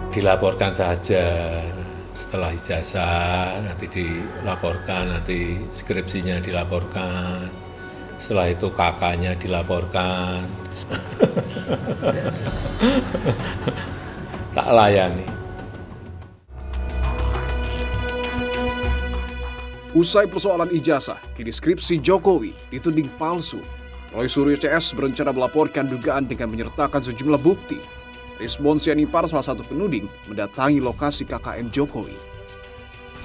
dilaporkan saja. Setelah ijazah nanti dilaporkan, nanti skripsinya dilaporkan, setelah itu kakaknya dilaporkan. Tak layani. Usai persoalan ijazah, kini skripsi Jokowi dituding palsu. Roy Suryo CS berencana melaporkan dugaan dengan menyertakan sejumlah bukti. Rismond Sianipar, salah satu penuding, mendatangi lokasi KKN Jokowi.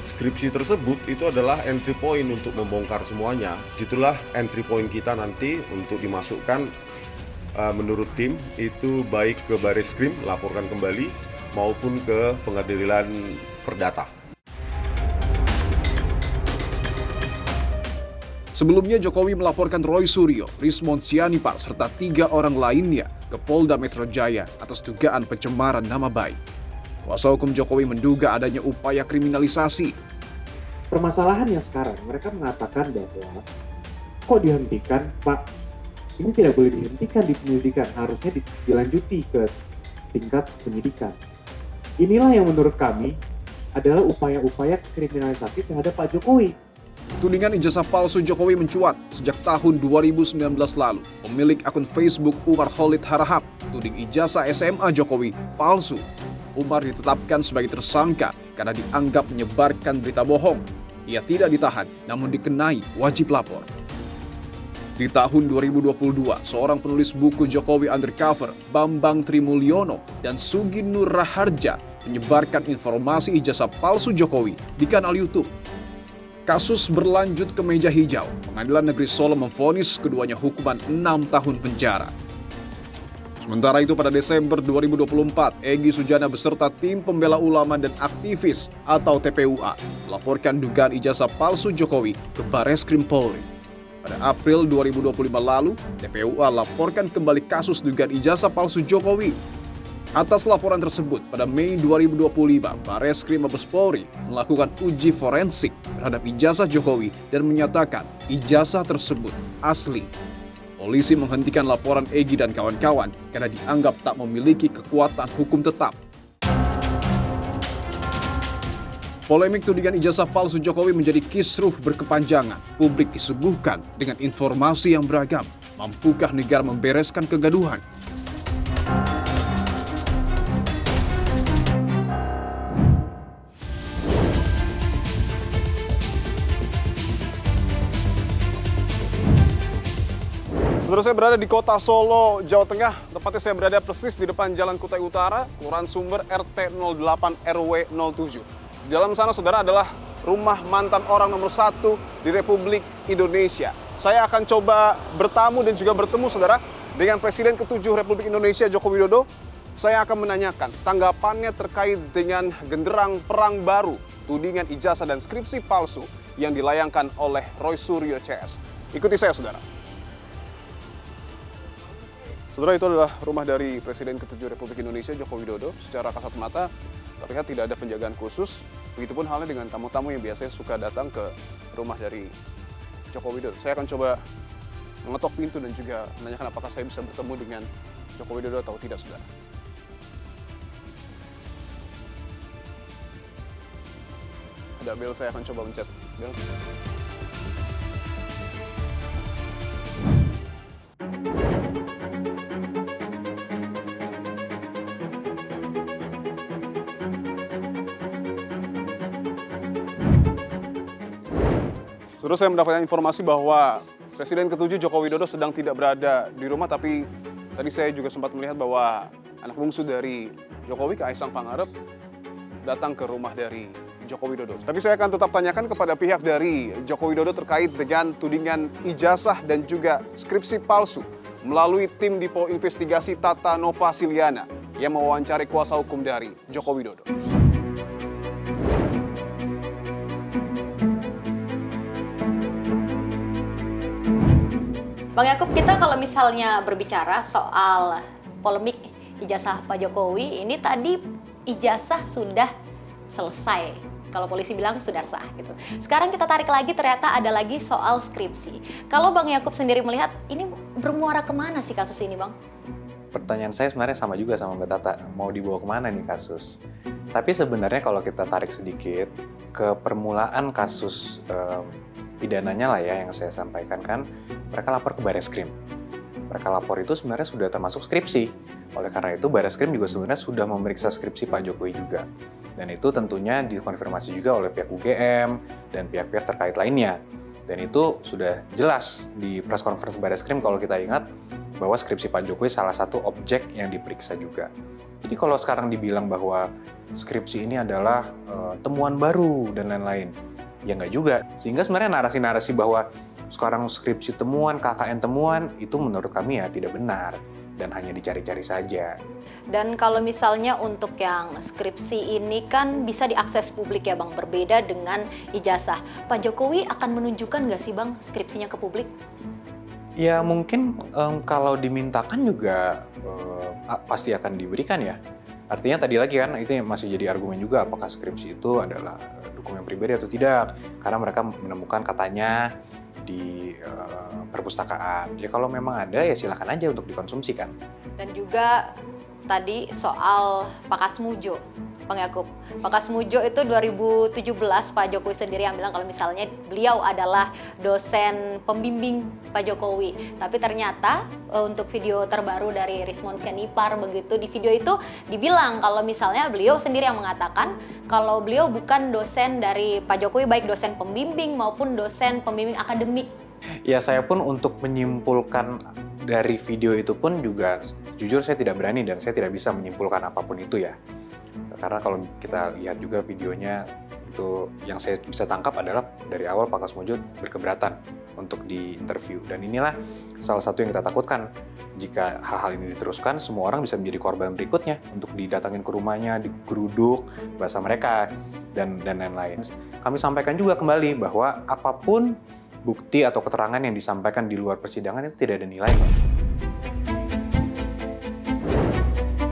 Skripsi tersebut itu adalah entry point untuk membongkar semuanya. Itulah entry point kita nanti untuk dimasukkan menurut tim itu baik ke Bareskrim, laporkan kembali, maupun ke Pengadilan Perdata. Sebelumnya Jokowi melaporkan Roy Suryo, Rismond Sianipar, serta 3 orang lainnya ke Polda Metro Jaya atas dugaan pencemaran nama baik. Kuasa hukum Jokowi menduga adanya upaya kriminalisasi. Permasalahannya sekarang, mereka mengatakan bahwa kok dihentikan, Pak? Ini tidak boleh dihentikan di penyelidikan, harusnya dilanjuti ke tingkat penyidikan. Inilah yang menurut kami adalah upaya-upaya kriminalisasi terhadap Pak Jokowi. Tudingan ijazah palsu Jokowi mencuat sejak tahun 2019 lalu. Pemilik akun Facebook Umar Khalid Harahap tuding ijazah SMA Jokowi palsu. Umar ditetapkan sebagai tersangka karena dianggap menyebarkan berita bohong. Ia tidak ditahan, namun dikenai wajib lapor. Di tahun 2022, seorang penulis buku Jokowi Undercover, Bambang Trimulyono dan Sugi Nur Raharja menyebarkan informasi ijazah palsu Jokowi di kanal YouTube. Kasus berlanjut ke meja hijau. Pengadilan Negeri Solo memvonis keduanya hukuman 6 tahun penjara. Sementara itu pada Desember 2024, Egy Sujana beserta tim pembela ulama dan aktivis atau TPUA melaporkan dugaan ijazah palsu Jokowi ke Bareskrim Polri. Pada April 2025 lalu, TPUA laporkan kembali kasus dugaan ijazah palsu Jokowi. Atas laporan tersebut, pada Mei 2025, Bareskrim Mabes Polri melakukan uji forensik terhadap ijazah Jokowi dan menyatakan ijazah tersebut asli. Polisi menghentikan laporan Egy dan kawan-kawan karena dianggap tak memiliki kekuatan hukum tetap. Polemik tudingan ijazah palsu Jokowi menjadi kisruh berkepanjangan. Publik disuguhkan dengan informasi yang beragam. Mampukah negara membereskan kegaduhan? Saudara, saya berada di kota Solo, Jawa Tengah. Tepatnya saya berada persis di depan Jalan Kutai Utara, Kelurahan Sumber, RT 08 RW 07. Di dalam sana, saudara, adalah rumah mantan orang nomor 1 di Republik Indonesia. Saya akan coba bertamu dan juga bertemu, saudara, dengan Presiden ke-7 Republik Indonesia, Joko Widodo. Saya akan menanyakan tanggapannya terkait dengan genderang perang baru, tudingan ijazah dan skripsi palsu yang dilayangkan oleh Roy Suryo CS. Ikuti saya, saudara. Saudara, itu adalah rumah dari Presiden ke-7 Republik Indonesia, Joko Widodo. Secara kasat mata, terlihat tidak ada penjagaan khusus. Begitupun halnya dengan tamu-tamu yang biasanya suka datang ke rumah dari Joko Widodo. Saya akan coba mengetok pintu dan juga menanyakan apakah saya bisa bertemu dengan Joko Widodo atau tidak, saudara. Ada bel, saya akan coba mencet bel. Terus saya mendapatkan informasi bahwa Presiden ke-7 Joko Widodo sedang tidak berada di rumah, tapi tadi saya juga sempat melihat bahwa anak bungsu dari Jokowi, Kaisang Pangarep, datang ke rumah dari Joko Widodo. Tapi saya akan tetap tanyakan kepada pihak dari Joko Widodo terkait dengan tudingan ijazah dan juga skripsi palsu melalui tim Dipo Investigasi Tata Nova Siliana yang mewawancari kuasa hukum dari Joko Widodo. Bang Yakub, kita kalau misalnya berbicara soal polemik ijazah Pak Jokowi, ini tadi ijazah sudah selesai. Kalau polisi bilang sudah sah gitu. Sekarang kita tarik lagi, ternyata ada lagi soal skripsi. Kalau Bang Yakub sendiri melihat, ini bermuara kemana sih kasus ini, Bang? pertanyaan saya sebenarnya sama juga sama Mbak Tata, mau dibawa kemana nih kasus? Tapi sebenarnya kalau kita tarik sedikit ke permulaan kasus pidananya lah ya yang saya sampaikan kan, mereka lapor ke Bareskrim. Mereka lapor itu sebenarnya sudah termasuk skripsi. Oleh karena itu Bareskrim juga sebenarnya sudah memeriksa skripsi Pak Jokowi juga. Dan itu tentunya dikonfirmasi juga oleh pihak UGM dan pihak-pihak terkait lainnya. Dan itu sudah jelas di press conference Bareskrim kalau kita ingat bahwa skripsi Pak Jokowi salah satu objek yang diperiksa juga. Jadi kalau sekarang dibilang bahwa skripsi ini adalah temuan baru dan lain-lain, ya nggak juga. Sehingga sebenarnya narasi-narasi bahwa sekarang skripsi temuan, KKN temuan, itu menurut kami ya tidak benar dan hanya dicari-cari saja. Dan kalau misalnya untuk yang skripsi ini kan bisa diakses publik ya Bang, berbeda dengan ijazah. Pak Jokowi akan menunjukkan nggak sih Bang skripsinya ke publik? Ya mungkin kalau dimintakan juga pasti akan diberikan ya. Artinya tadi lagi kan itu masih jadi argumen juga apakah skripsi itu adalah dokumen pribadi atau tidak. Karena mereka menemukan katanya di perpustakaan. Ya kalau memang ada ya silakan aja untuk dikonsumsi kan. Dan juga tadi soal Pak Kasmujo, Bang Yakub. Pak Kasmujo itu 2017 Pak Jokowi sendiri yang bilang kalau misalnya beliau adalah dosen pembimbing Pak Jokowi. Tapi ternyata untuk video terbaru dari Rismon Sianipar begitu, di video itu dibilang kalau misalnya beliau sendiri yang mengatakan kalau beliau bukan dosen dari Pak Jokowi, baik dosen pembimbing maupun dosen pembimbing akademik. Ya saya pun untuk menyimpulkan dari video itu pun juga jujur saya tidak berani dan saya tidak bisa menyimpulkan apapun itu ya. Karena kalau kita lihat juga videonya itu yang saya bisa tangkap adalah dari awal Pak Kasmujo berkeberatan untuk diinterview. Dan inilah salah satu yang kita takutkan. Jika hal-hal ini diteruskan, semua orang bisa menjadi korban berikutnya untuk didatangin ke rumahnya, digeruduk, bahasa mereka, dan lain-lain. Kami sampaikan juga kembali bahwa apapun bukti atau keterangan yang disampaikan di luar persidangan itu tidak ada nilainya.